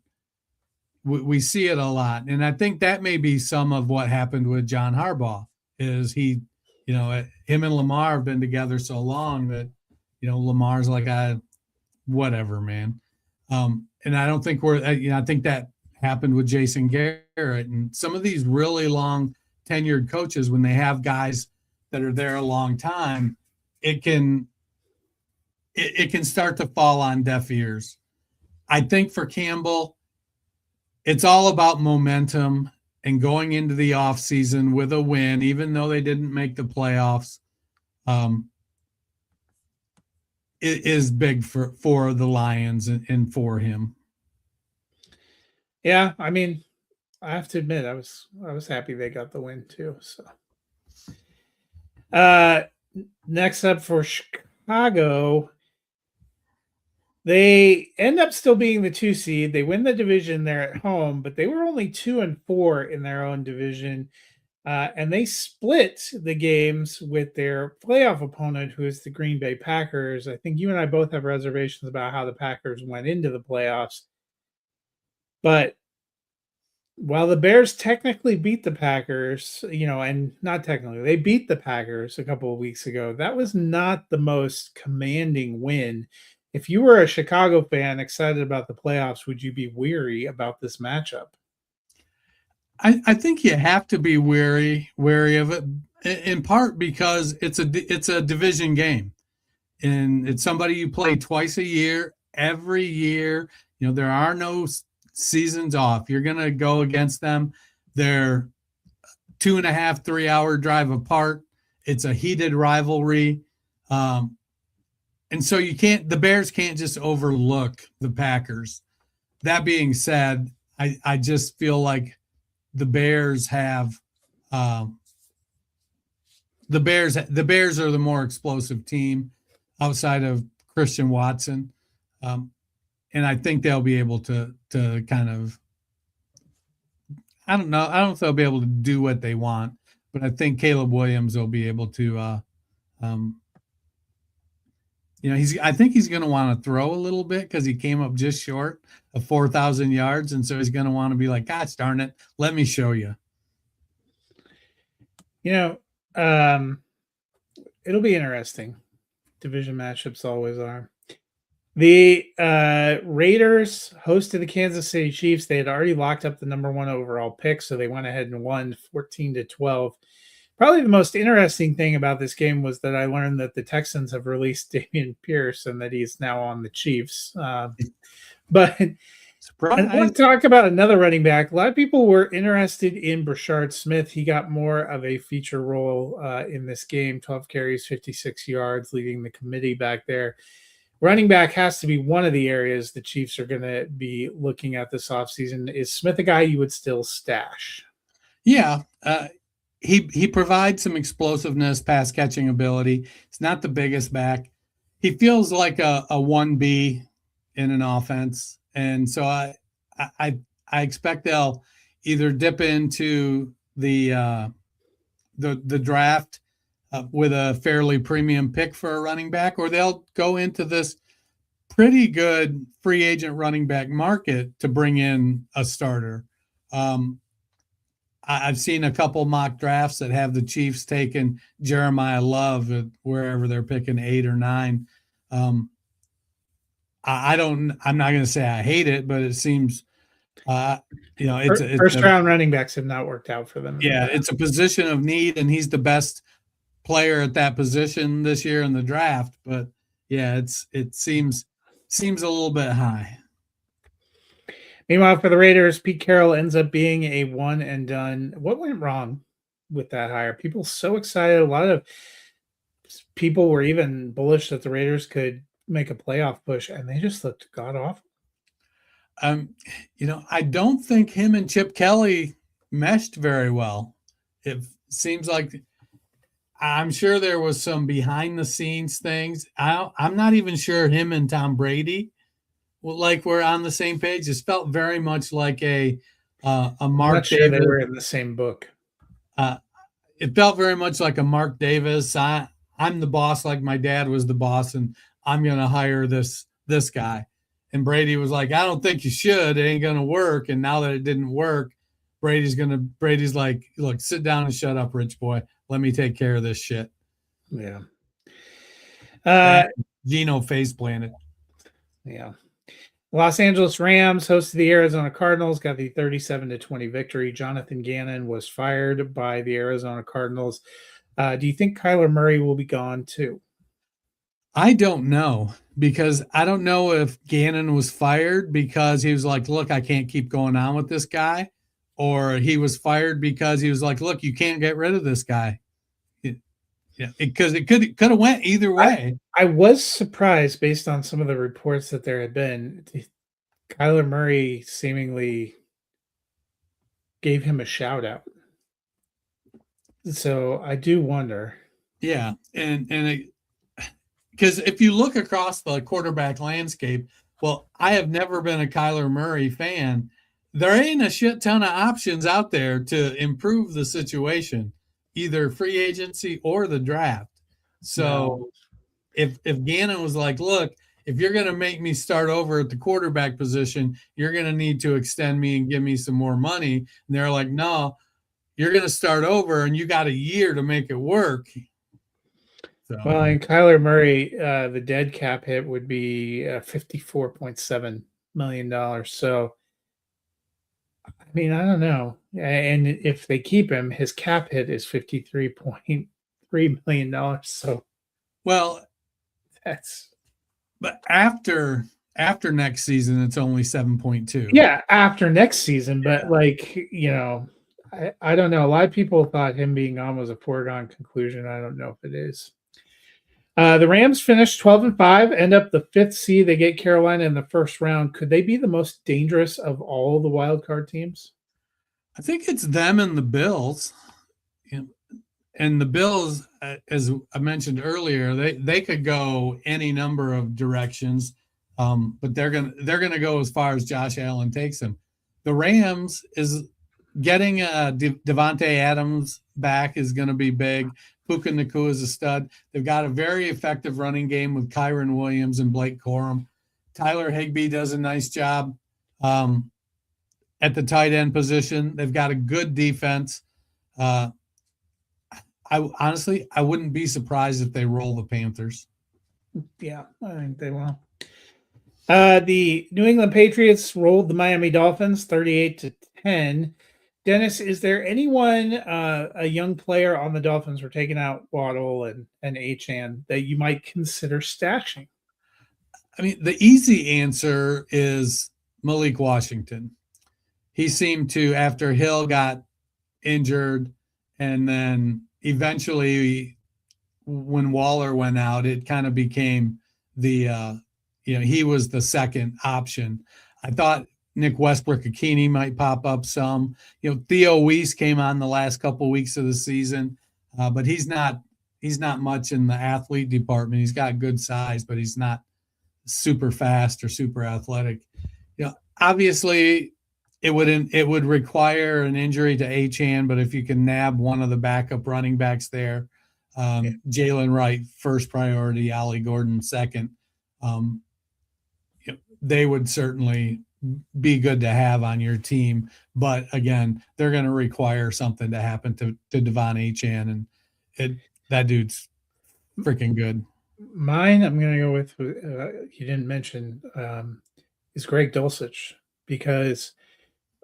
We see it a lot, and I think that may be some of what happened with John Harbaugh. Is he him and Lamar have been together so long that, Lamar's like, whatever, man. And I don't think I think that happened with Jason Garrett and some of these really long tenured coaches. When they have guys that are there a long time, it can start to fall on deaf ears. I think for Campbell, it's all about momentum and going into the offseason with a win, even though they didn't make the playoffs. It is big for the Lions and for him. Yeah, I mean, I have to admit, I was happy they got the win too. So, next up for Chicago, they end up still being the 2 seed. They win the division there at home, but they were only 2-4 in their own division. And they split the games with their playoff opponent, who is the Green Bay Packers. I think you and I both have reservations about how the Packers went into the playoffs. But while the Bears technically beat the Packers, and not technically, they beat the Packers a couple of weeks ago, that was not the most commanding win. If you were a Chicago fan excited about the playoffs, would you be weary about this matchup? I think you have to be wary of it, in part because it's a division game, and it's somebody you play twice a year, every year. There are no seasons off. You're going to go against them. They're 2.5, 3 hour drive apart. It's a heated rivalry. And so the Bears can't just overlook the Packers. That being said, I just feel like the Bears have the Bears are the more explosive team outside of Christian Watson. And I think they'll be able to kind of, I don't know if they'll be able to do what they want, but I think Caleb Williams will be able to, I think he's going to want to throw a little bit because he came up just short of 4,000 yards. And so he's going to want to be like, gosh darn it, let me show you. It'll be interesting. Division matchups always are. The Raiders hosted the Kansas City Chiefs. They had already locked up the number 1 overall pick, so they went ahead and won 14-12. Probably the most interesting thing about this game was that I learned that the Texans have released Dameon Pierce and that he's now on the Chiefs. But I want to talk about another running back. A lot of people were interested in Brashard Smith. He got more of a feature role in this game, 12 carries, 56 yards, leading the committee back there. Running back has to be one of the areas the Chiefs are going to be looking at this offseason. Is Smith a guy you would still stash? Yeah. He provides some explosiveness, pass catching ability. It's not the biggest back. He feels like a 1B in an offense. And so I expect they'll either dip into the draft with a fairly premium pick for a running back, or they'll go into this pretty good free agent running back market to bring in a starter. I've seen a couple mock drafts that have the Chiefs taking Jeremiah Love at wherever they're picking 8 or 9. I'm not going to say I hate it, but it seems, it's first round running backs have not worked out for them. Yeah. It's a position of need, and he's the best player at that position this year in the draft. But yeah, it seems a little bit high. Meanwhile, for the Raiders, Pete Carroll ends up being a one and done. What went wrong with that hire? People so excited. A lot of people were even bullish that the Raiders could make a playoff push, and they just looked god awful. I don't think him and Chip Kelly meshed very well. It seems like, I'm sure there was some behind the scenes things. I'm not even sure him and Tom Brady were on the same page. It felt very much like a Mark I'm not sure Davis. They were in the same book. It felt very much like a Mark Davis. I'm the boss, like my dad was the boss, and I'm going to hire this guy. And Brady was like, I don't think you should. It ain't going to work. And now that it didn't work, Brady's like, look, sit down and shut up, rich boy. Let me take care of this shit. Yeah. Geno face planted. Yeah. Los Angeles Rams hosted the Arizona Cardinals, got the 37-20 victory. Jonathan Gannon was fired by the Arizona Cardinals. Do you think Kyler Murray will be gone too? I don't know, because I don't know if Gannon was fired because he was like, look, I can't keep going on with this guy, or he was fired because he was like, look, you can't get rid of this guy. Because it could have went either way. I was surprised based on some of the reports that there had been. Kyler Murray seemingly gave him a shout out. So I do wonder. Yeah. And because if you look across the quarterback landscape, well, I have never been a Kyler Murray fan. There ain't a shit ton of options out there to improve the situation, either free agency or the draft. So if Gannon was like, look, if you're going to make me start over at the quarterback position, you're going to need to extend me and give me some more money. And they're like, no, you're going to start over and you got a year to make it work. So. Well, and Kyler Murray, the dead cap hit would be $54.7 million. So, I mean, I don't know. And if they keep him, his cap hit is $53.3 million. So, well, but after next season, it's only 7.2. Yeah, after next season. But I don't know. A lot of people thought him being gone was a foregone conclusion. I don't know if it is. The Rams finished 12-5, end up the 5th seed. They get Carolina in the first round. Could they be the most dangerous of all the wild card teams? I think it's them and the Bills. And the Bills, as I mentioned earlier, they could go any number of directions, but they're gonna go as far as Josh Allen takes them. The Rams is getting Devontae Adams back is going to be big. Puka Nacua is a stud. They've got a very effective running game with Kyron Williams and Blake Corum. Tyler Higbee does a nice job at the tight end position. They've got a good defense. I wouldn't be surprised if they roll the Panthers. Yeah, I think they will. The New England Patriots rolled the Miami Dolphins 38-10. Dennis, is there anyone, a young player on the Dolphins, we're taking out Waddle and Achane, that you might consider stashing? I mean, the easy answer is Malik Washington. He seemed to, after Hill got injured, and then eventually when Waller went out, it kind of became the, he was the second option. I thought Nick Westbrook-Akini might pop up some. Theo Weiss came on the last couple of weeks of the season, but he's not much in the athlete department. He's got good size, but he's not super fast or super athletic. Obviously it would require an injury to Achane, but if you can nab one of the backup running backs there, Jalen Wright first priority, Ollie Gordon second, they would certainly be good to have on your team. But again, they're going to require something to happen to Devon Achane, and that dude's freaking good. Mine, I'm going to go with, you didn't mention, is Greg Dulcich, because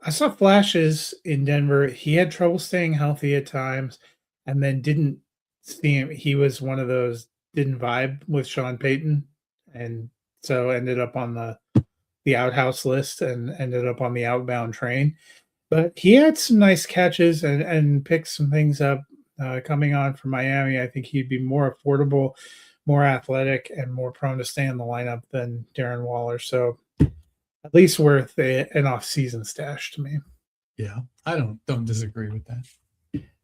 I saw flashes in Denver. He had trouble staying healthy at times, and then didn't see him. He was one of those didn't vibe with Sean Payton, and so ended up on the outhouse list and ended up on the outbound train. But he had some nice catches and picked some things up coming on from Miami. I think he'd be more affordable, more athletic, and more prone to stay in the lineup than Darren Waller. So at least worth an off-season stash to me. Yeah, I don't disagree with that.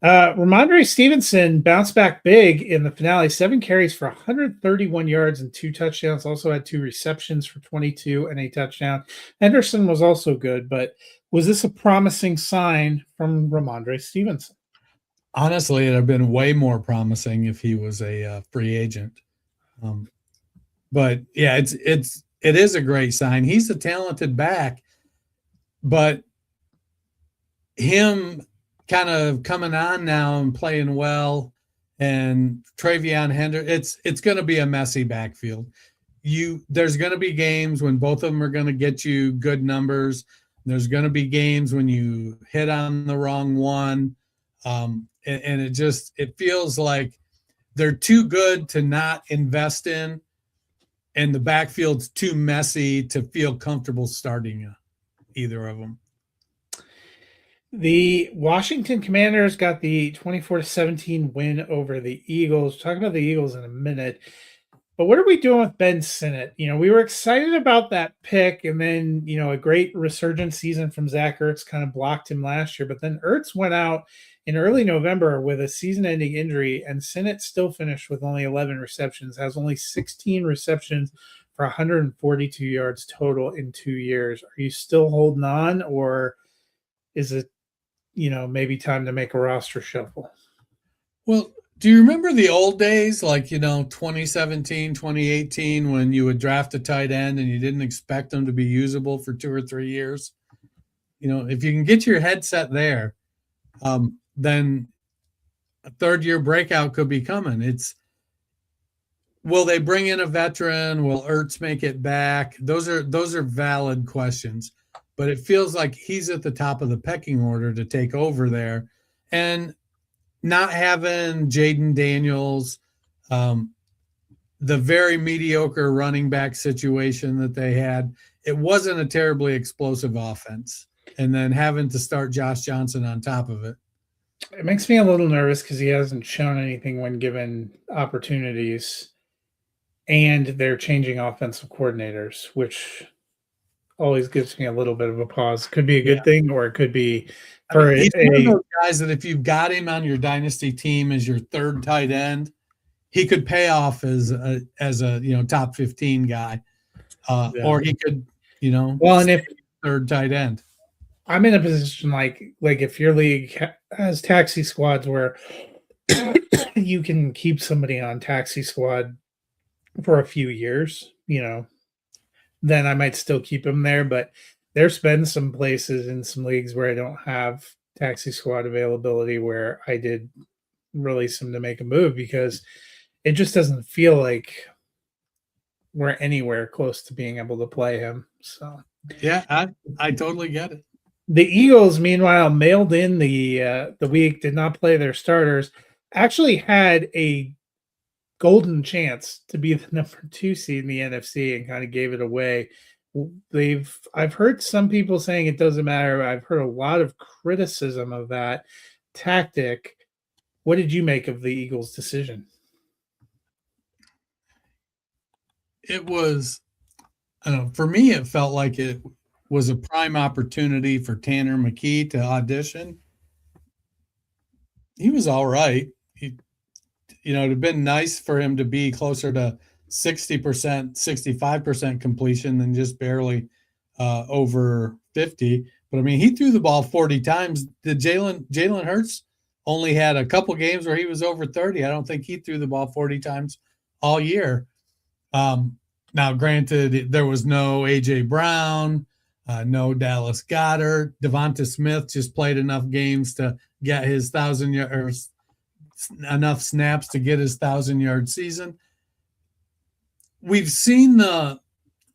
Ramondre Stevenson bounced back big in the finale. 7 carries for 131 yards and 2 touchdowns. Also had 2 receptions for 22 and a touchdown. Henderson was also good, but was this a promising sign from Ramondre Stevenson? Honestly, it'd have been way more promising if he was a free agent. But yeah, it is a great sign. He's a talented back, but him kind of coming on now and playing well, and Travion Henderson, it's going to be a messy backfield. There's going to be games when both of them are going to get you good numbers. There's going to be games when you hit on the wrong one, and it feels like they're too good to not invest in, and the backfield's too messy to feel comfortable starting either of them. The Washington Commanders got the 24-17 win over the Eagles. Talk about the Eagles in a minute. But what are we doing with Ben Sinnott? We were excited about that pick, and then, a great resurgent season from Zach Ertz kind of blocked him last year. But then Ertz went out in early November with a season-ending injury, and Sinnott still finished with only 11 receptions, has only 16 receptions for 142 yards total in 2 years. Are you still holding on, or is it, maybe time to make a roster shuffle? Well, do you remember the old days, like, 2017, 2018, when you would draft a tight end and you didn't expect them to be usable for 2 or 3 years? If you can get your headset there, then a third-year breakout could be coming. Will they bring in a veteran? Will Ertz make it back? Those are valid questions. But it feels like he's at the top of the pecking order to take over there. And not having Jaden Daniels, the very mediocre running back situation that they had, it wasn't a terribly explosive offense. And then having to start Josh Johnson on top of it. It makes me a little nervous because he hasn't shown anything when given opportunities. And they're changing offensive coordinators, which always gives me a little bit of a pause. Could be a good thing, or it could be he's one of those guys that if you've got him on your dynasty team as your third tight end, he could pay off as a top 15 guy, or he could and if third tight end. I'm in a position like if your league has taxi squads where you can keep somebody on taxi squad for a few years, then I might still keep him there. But there's been some places in some leagues where I don't have taxi squad availability where I did release him to make a move because it just doesn't feel like we're anywhere close to being able to play him. So yeah, I totally get it. The Eagles, meanwhile, mailed in the week, did not play their starters, actually had a golden chance to be the number 2 seed in the NFC and kind of gave it away. I've heard some people saying it doesn't matter. I've heard a lot of criticism of that tactic. What did you make of the Eagles' decision? It was, for me, it felt like it was a prime opportunity for Tanner McKee to audition. He was all right. It'd have been nice for him to be closer to 60%, 65% completion than just barely over 50. But, he threw the ball 40 times. Jalen Hurts only had a couple games where he was over 30. I don't think he threw the ball 40 times all year. Now, granted, there was no A.J. Brown, no Dallas Goedert. Devonta Smith just played enough games to get his 1,000 yards, enough snaps to get his 1,000-yard season. We've seen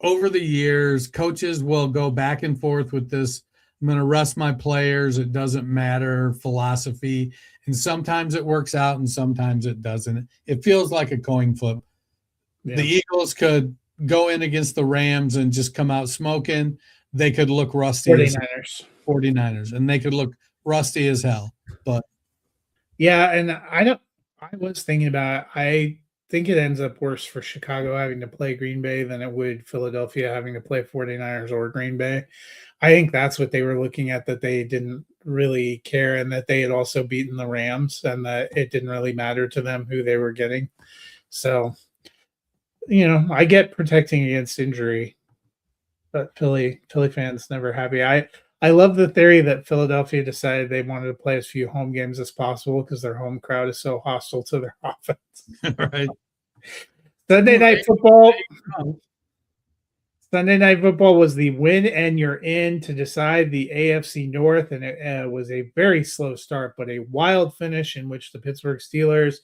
over the years, coaches will go back and forth with this, I'm going to rest my players, it doesn't matter philosophy. And sometimes it works out and sometimes it doesn't. It feels like a coin flip. Yeah. The Eagles could go in against the Rams and just come out smoking. They could look rusty. 49ers. And they could look rusty as hell. But yeah, and I was thinking about it. I think it ends up worse for Chicago having to play Green Bay than it would Philadelphia having to play 49ers or Green Bay. I think that's what they were looking at, that they didn't really care and that they had also beaten the Rams and that it didn't really matter to them who they were getting. So, I get protecting against injury, but Philly fans never happy. I love the theory that Philadelphia decided they wanted to play as few home games as possible because their home crowd is so hostile to their offense. Right. Sunday Night Football. Sunday Night Football was the win and you're in to decide the AFC North, and it was a very slow start, but a wild finish in which the Pittsburgh Steelers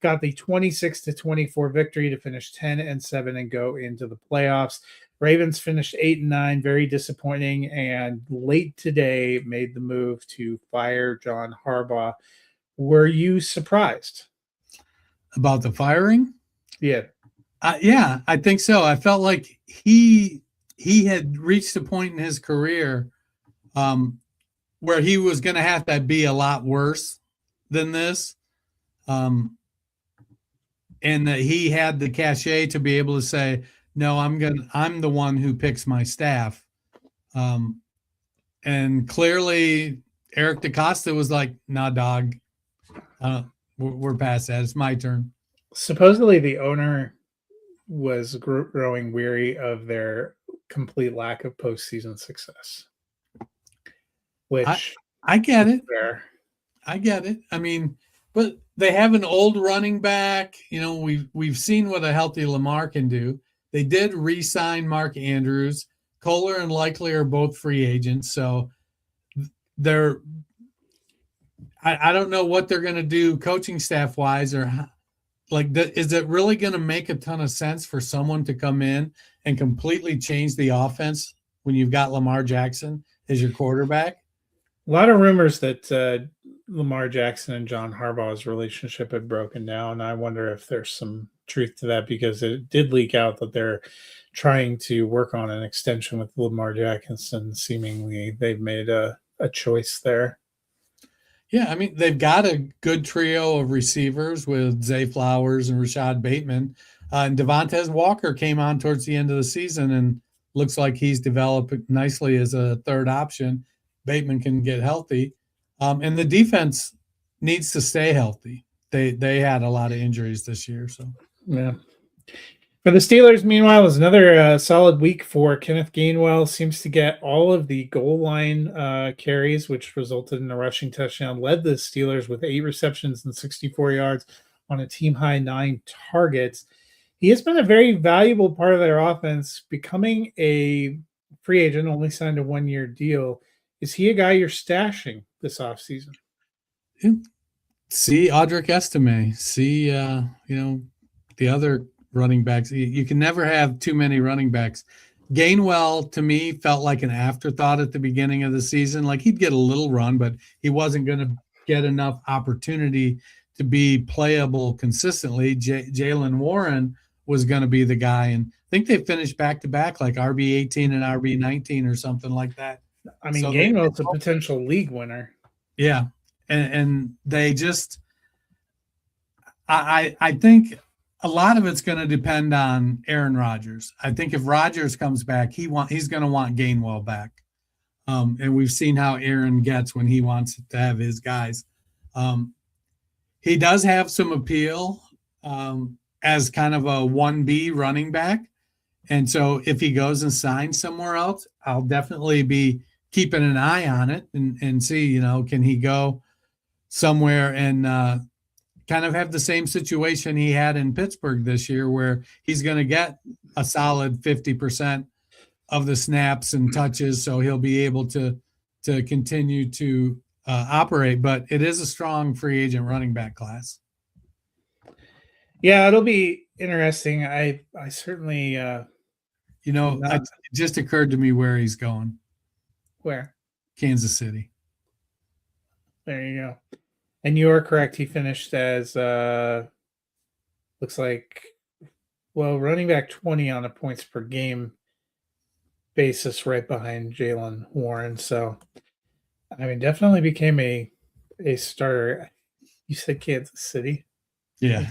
got the 26-24 victory to finish 10-7 and go into the playoffs. Ravens finished 8-9, very disappointing, and late today made the move to fire John Harbaugh. Were you surprised about the firing? Yeah. Yeah, I think so. I felt like he had reached a point in his career where he was going to have to be a lot worse than this, and that he had the cachet to be able to say, "No, I'm the one who picks my staff." And clearly, Eric DaCosta was like, "Nah, dog, we're past that. It's my turn." Supposedly, the owner was growing weary of their complete lack of postseason success. Which I get it. Fair. I get it. I mean, but they have an old running back. You know, we've seen what a healthy Lamar can do. They did re-sign Mark Andrews. Kohler and Likely are both free agents, so they're. I don't know what they're going to do coaching staff wise, or is it really going to make a ton of sense for someone to come in and completely change the offense when you've got Lamar Jackson as your quarterback? A lot of rumors that Lamar Jackson and John Harbaugh's relationship had broken down. I wonder if there's some truth to that, because it did leak out that they're trying to work on an extension with Lamar Jackson. Seemingly they've made a choice there. Yeah, I mean, they've got a good trio of receivers with Zay Flowers and Rashad Bateman. And Devontae Walker came on towards the end of the season and looks like he's developed nicely as a third option. Bateman can get healthy. And the defense needs to stay healthy. They had a lot of injuries this year. So, yeah. For the Steelers, meanwhile, was another solid week for Kenneth Gainwell. Seems to get all of the goal line carries, which resulted in a rushing touchdown. Led the Steelers with 8 receptions and 64 yards on a team-high 9 targets. He has been a very valuable part of their offense, becoming a free agent, only signed a 1-year deal. Is he a guy you're stashing this offseason? See Audric Estime. See, the other running backs. You can never have too many running backs. Gainwell, to me, felt like an afterthought at the beginning of the season. Like, he'd get a little run, but he wasn't going to get enough opportunity to be playable consistently. Jalen Warren was going to be the guy. And I think they finished back-to-back, like RB18 and RB19 or something like that. I mean, so Gainwell's a potential league winner. Yeah. And they just – I think – a lot of it's going to depend on Aaron Rodgers. I think if Rodgers comes back, he's going to want Gainwell back. And we've seen how Aaron gets when he wants to have his guys. He does have some appeal as kind of a 1B running back. And so if he goes and signs somewhere else, I'll definitely be keeping an eye on it and see, can he go somewhere and kind of have the same situation he had in Pittsburgh this year, where he's going to get a solid 50% of the snaps and touches. So he'll be able to continue to operate, but it is a strong free agent running back class. Yeah, it'll be interesting. I certainly, it just occurred to me where he's going. Where? Kansas City. There you go. And you are correct. He finished as looks like, running back 20 on a points per game basis, right behind Jalen Warren. So, I mean, definitely became a starter. You said Kansas City? Yeah.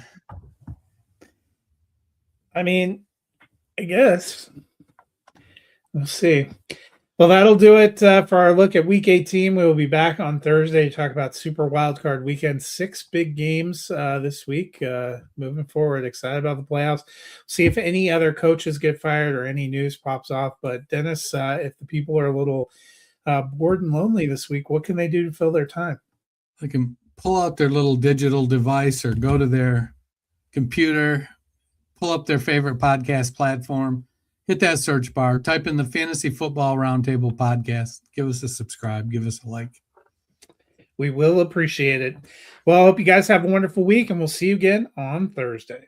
I mean, I guess we'll see. Well, that'll do it for our look at Week 18. We will be back on Thursday to talk about Super Wildcard Weekend. 6 big games this week. Moving forward, excited about the playoffs. See if any other coaches get fired or any news pops off. But Dennis, if the people are a little bored and lonely this week, what can they do to fill their time? They can pull out their little digital device or go to their computer, pull up their favorite podcast platform, hit that search bar, type in the Fantasy Football Roundtable podcast. Give us a subscribe, give us a like. We will appreciate it. Well, I hope you guys have a wonderful week, and we'll see you again on Thursday.